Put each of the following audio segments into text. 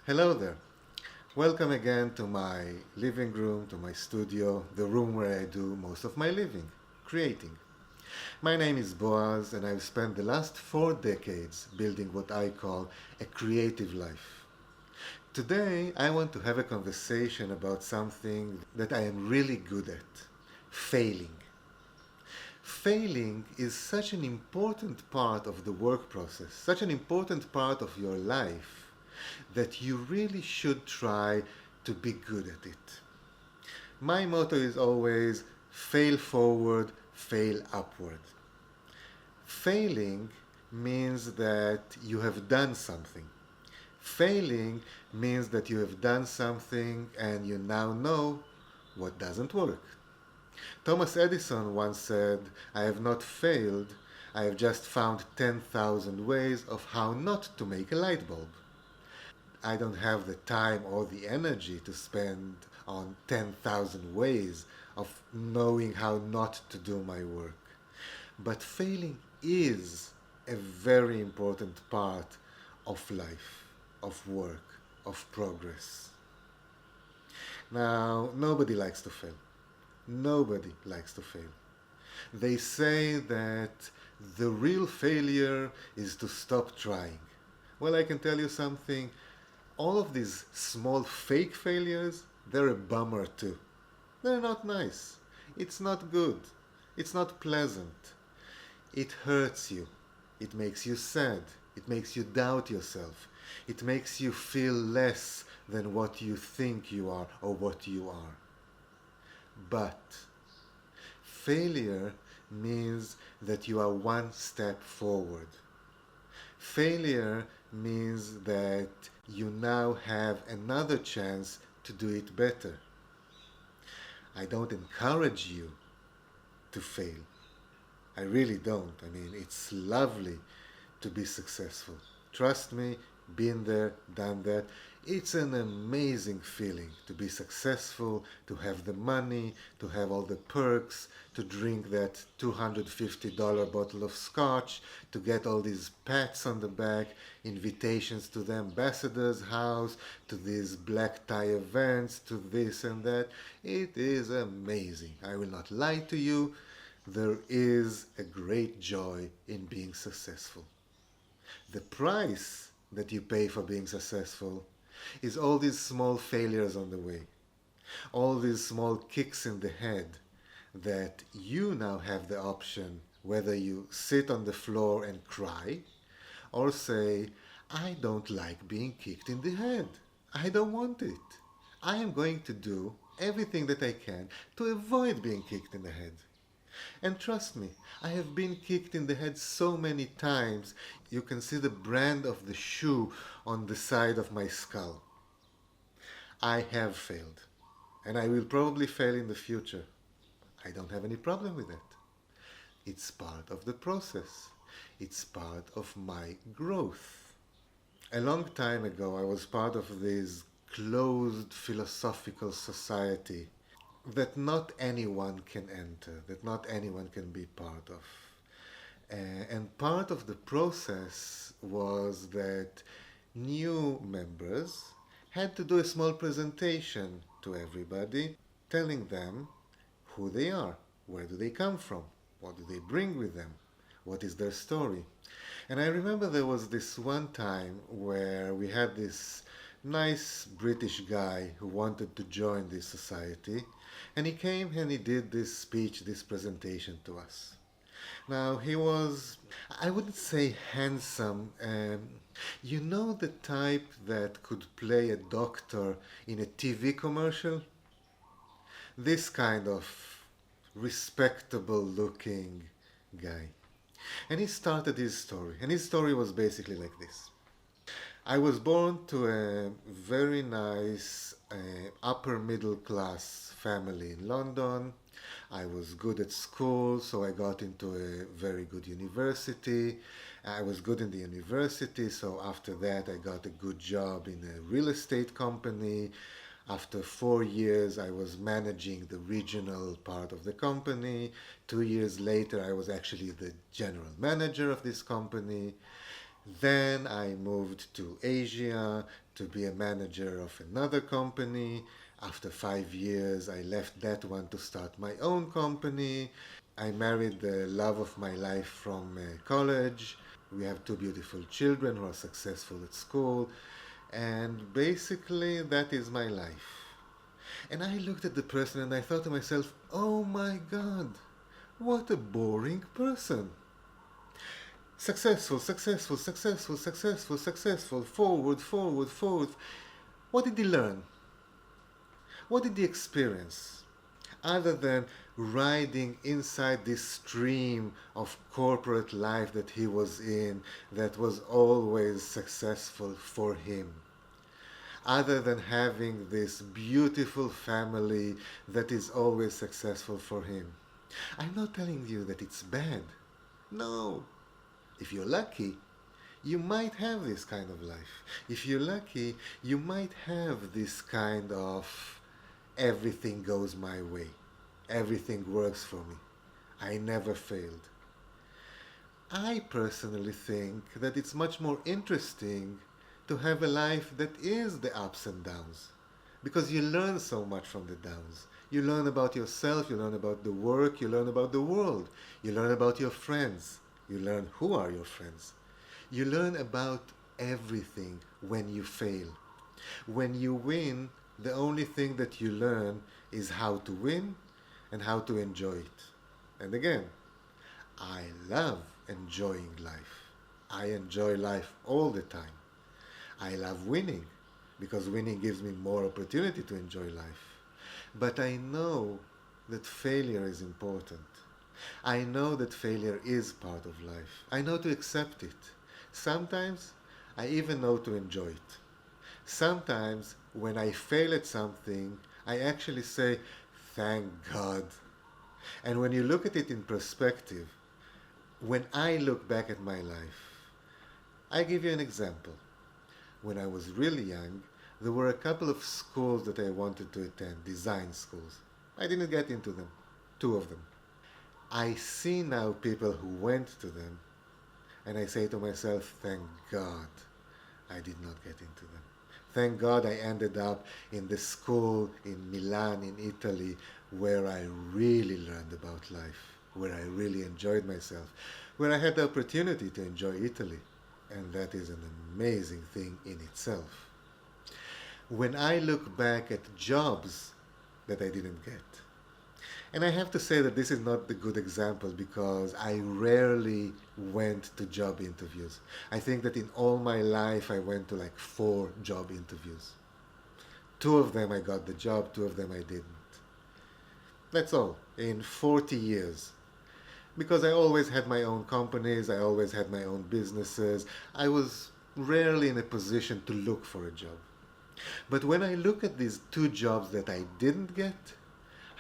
Hello there. Welcome again to my living room, to my studio, the room where I do most of my living, creating. My name is Boaz, and I've spent the last 4 decades building what I call a creative life. Today, I want to have a conversation about something that I am really good at failing. Failing is such an important part of the work process, such an important part of your life, that you really should try to be good at it. My motto is always fail forward, fail upward. Failing means that you have done something. Failing means that you have done something and you now know what doesn't work. Thomas Edison once said, I have not failed, I have just found 10,000 ways of how not to make a light bulb. I don't have the time or the energy to spend on 10,000 ways of knowing how not to do my work. But failing is a very important part of life, of work, of progress. Now, nobody likes to fail. Nobody likes to fail. They say that the real failure is to stop trying. Well, I can tell you something. All of these small fake failures, they're a bummer too. They're not nice. It's not good. It's not pleasant. It hurts you. It makes you sad. It makes you doubt yourself. It makes you feel less than what you think you are or what you are. But failure means that you are one step forward. Failure means that you now have another chance to do it better. I don't encourage you to fail. I really don't. I mean, it's lovely to be successful. Trust me, been there, done that. It's an amazing feeling to be successful, to have the money, to have all the perks, to drink that $250 bottle of scotch, to get all these pats on the back, invitations to the ambassador's house, to these black tie events, to this and that. It is amazing. I will not lie to you. There is a great joy in being successful. The price that you pay for being successful is all these small failures on the way, all these small kicks in the head that you now have the option whether you sit on the floor and cry or say, I don't like being kicked in the head. I don't want it. I am going to do everything that I can to avoid being kicked in the head. And trust me, I have been kicked in the head so many times, you can see the brand of the shoe on the side of my skull. I have failed, and I will probably fail in the future. I don't have any problem with that. It's part of the process. It's part of my growth. A long time ago, I was part of this closed philosophical society that not anyone can enter, that not anyone can be part of. And part of the process was that new members had to do a small presentation to everybody, telling them who they are, where do they come from, what do they bring with them, what is their story. And I remember there was this one time where we had this nice British guy who wanted to join this society, and he came and he did this speech, this presentation to us. Now, he was, I wouldn't say handsome, you know, the type that could play a doctor in a TV commercial? This kind of respectable looking guy. And he started his story, and his story was basically like this. I was born to a very nice upper middle class family in London. I was good at school, so I got into a very good university. I was good in the university, so after that I got a good job in a real estate company. After 4 years, I was managing the regional part of the company. 2 years later, I was actually the general manager of this company. Then I moved to Asia to be a manager of another company. After 5 years, I left that one to start my own company. I married the love of my life from college. We have two beautiful children who are successful at school. And basically, that is my life. And I looked at the person and I thought to myself, oh my God, what a boring person. Successful, successful, successful, successful, successful, forward, forward, forward. What did he learn? What did he experience? Other than riding inside this stream of corporate life that he was in, that was always successful for him. Other than having this beautiful family that is always successful for him. I'm not telling you that it's bad. No. If you're lucky, you might have this kind of life. If you're lucky, you might have this kind of everything goes my way. Everything works for me. I never failed. I personally think that it's much more interesting to have a life that is the ups and downs. Because you learn so much from the downs. You learn about yourself, you learn about the work, you learn about the world, you learn about your friends, you learn who are your friends. You learn about everything when you fail. When you win, the only thing that you learn is how to win and how to enjoy it. And again, I love enjoying life. I enjoy life all the time. I love winning because winning gives me more opportunity to enjoy life. But I know that failure is important. I know that failure is part of life. I know to accept it. Sometimes I even know to enjoy it. Sometimes when I fail at something, I actually say, thank God. And when you look at it in perspective, when I look back at my life, I give you an example. When I was really young, there were a couple of schools that I wanted to attend, design schools. I didn't get into them, two of them. I see now people who went to them, and I say to myself, thank God I did not get into them. Thank God I ended up in the school in Milan, in Italy, where I really learned about life, where I really enjoyed myself, where I had the opportunity to enjoy Italy. And that is an amazing thing in itself. When I look back at jobs that I didn't get, and I have to say that this is not the good example because I rarely went to job interviews. I think that in all my life I went to like 4 job interviews. 2 of them I got the job, 2 of them I didn't. That's all, in 40 years. Because I always had my own companies, I always had my own businesses. I was rarely in a position to look for a job. But when I look at these 2 jobs that I didn't get,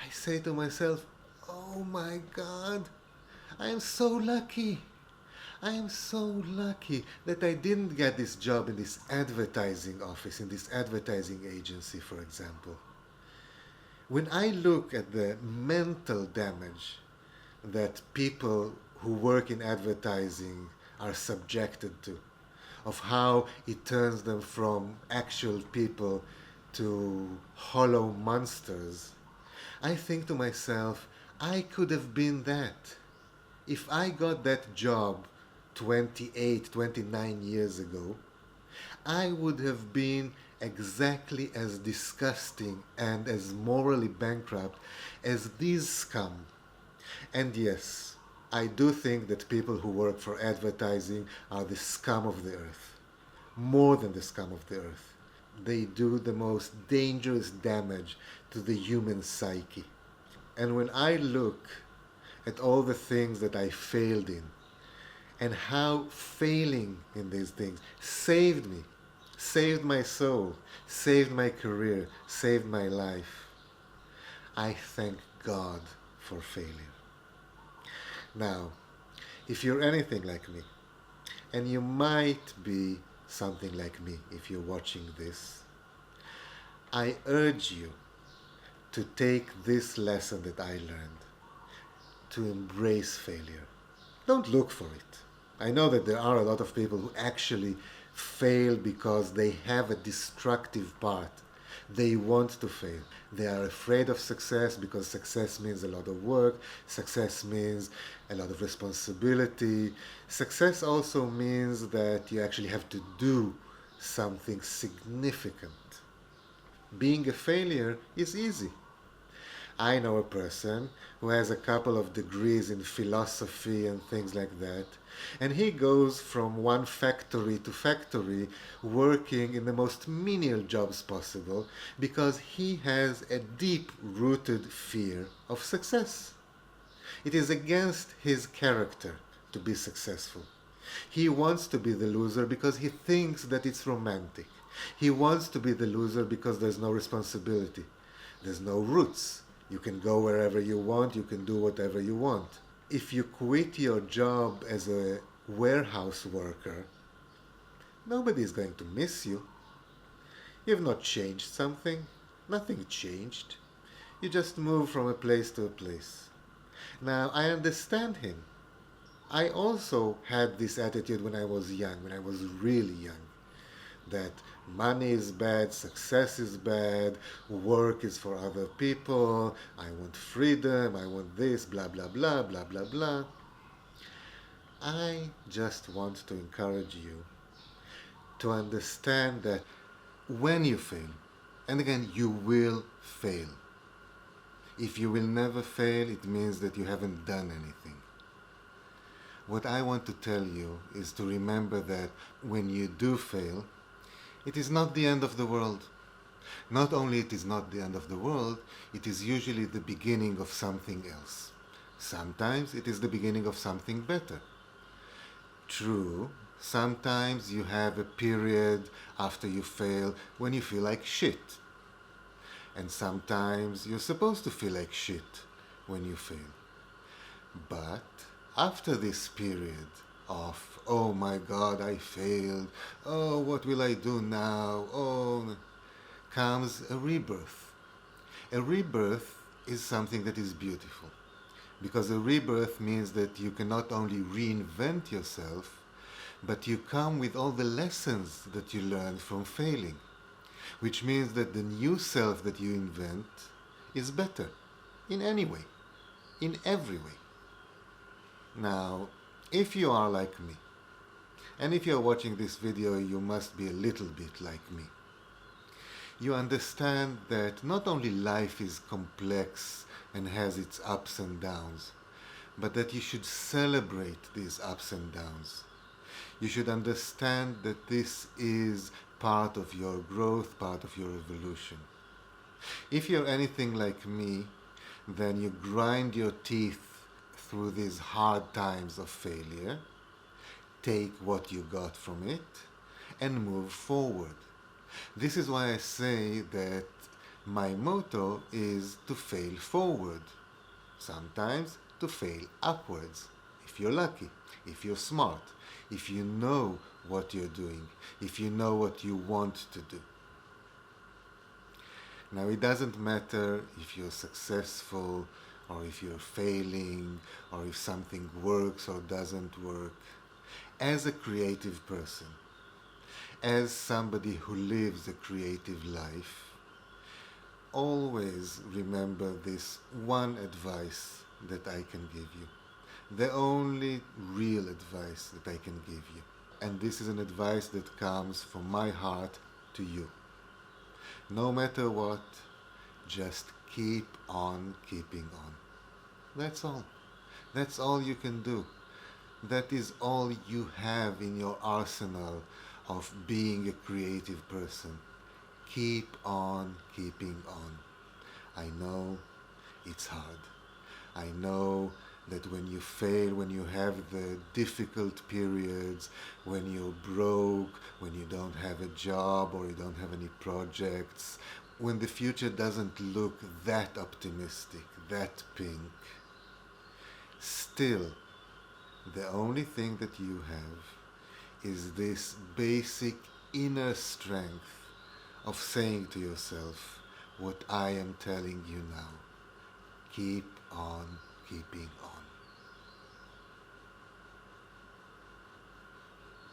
I say to myself, oh my God, I am so lucky. I am so lucky that I didn't get this job in this advertising office, in this advertising agency, for example. When I look at the mental damage that people who work in advertising are subjected to, of how it turns them from actual people to hollow monsters, I think to myself, I could have been that. If I got that job 28, 29 years ago, I would have been exactly as disgusting and as morally bankrupt as these scum. And yes, I do think that people who work for advertising are the scum of the earth. More than the scum of the earth. They do the most dangerous damage to the human psyche. And when I look at all the things that I failed in, and how failing in these things saved me, saved my soul, saved my career, saved my life, I thank God for failure. Now, if you're anything like me, and you might be something like me if you're watching this, I urge you to take this lesson that I learned, to embrace failure. Don't look for it. I know that there are a lot of people who actually fail because they have a destructive part. They want to fail. They are afraid of success because success means a lot of work. Success means a lot of responsibility. Success also means that you actually have to do something significant. Being a failure is easy. I know a person who has a couple of degrees in philosophy and things like that, and he goes from one factory to factory working in the most menial jobs possible because he has a deep rooted fear of success. It is against his character to be successful. He wants to be the loser because he thinks that it's romantic. He wants to be the loser because there's no responsibility. There's no roots. You can go wherever you want, you can do whatever you want. If you quit your job as a warehouse worker, nobody is going to miss you. You've not changed something. Nothing changed. You just move from a place to a place. Now, I understand him. I also had this attitude when I was young, when I was really young, that money is bad, success is bad, work is for other people, I want freedom, I want this, blah, blah, blah, blah, blah, blah. I just want to encourage you to understand that when you fail, and again, you will fail. If you will never fail, it means that you haven't done anything. What I want to tell you is to remember that when you do fail, it is not the end of the world. Not only it is not the end of the world, it is usually the beginning of something else. Sometimes it is the beginning of something better. True, sometimes you have a period after you fail when you feel like shit. And sometimes you're supposed to feel like shit when you fail. But after this period of, oh my God, I failed, oh, what will I do now, oh, comes a rebirth. A rebirth is something that is beautiful, because a rebirth means that you can not only reinvent yourself, but you come with all the lessons that you learned from failing, which means that the new self that you invent is better in any way, in every way. Now, if you are like me, and if you're watching this video, you must be a little bit like me. You understand that not only life is complex and has its ups and downs, but that you should celebrate these ups and downs. You should understand that this is part of your growth, part of your evolution. If you're anything like me, then you grind your teeth through these hard times of failure, take what you got from it, and move forward. This is why I say that my motto is to fail forward, sometimes to fail upwards, if you're lucky, if you're smart, if you know what you're doing, if you know what you want to do. Now, it doesn't matter if you're successful or if you're failing or if something works or doesn't work. As a creative person, as somebody who lives a creative life, always remember this one advice that I can give you. The only real advice that I can give you. And this is an advice that comes from my heart to you. No matter what, just keep on keeping on. That's all. That's all you can do. That is all you have in your arsenal of being a creative person. Keep on keeping on. I know it's hard. I know that when you fail, when you have the difficult periods, when you're broke, when you don't have a job or you don't have any projects, when the future doesn't look that optimistic, that pink, still, the only thing that you have is this basic inner strength of saying to yourself what I am telling you now. Keep on keeping on.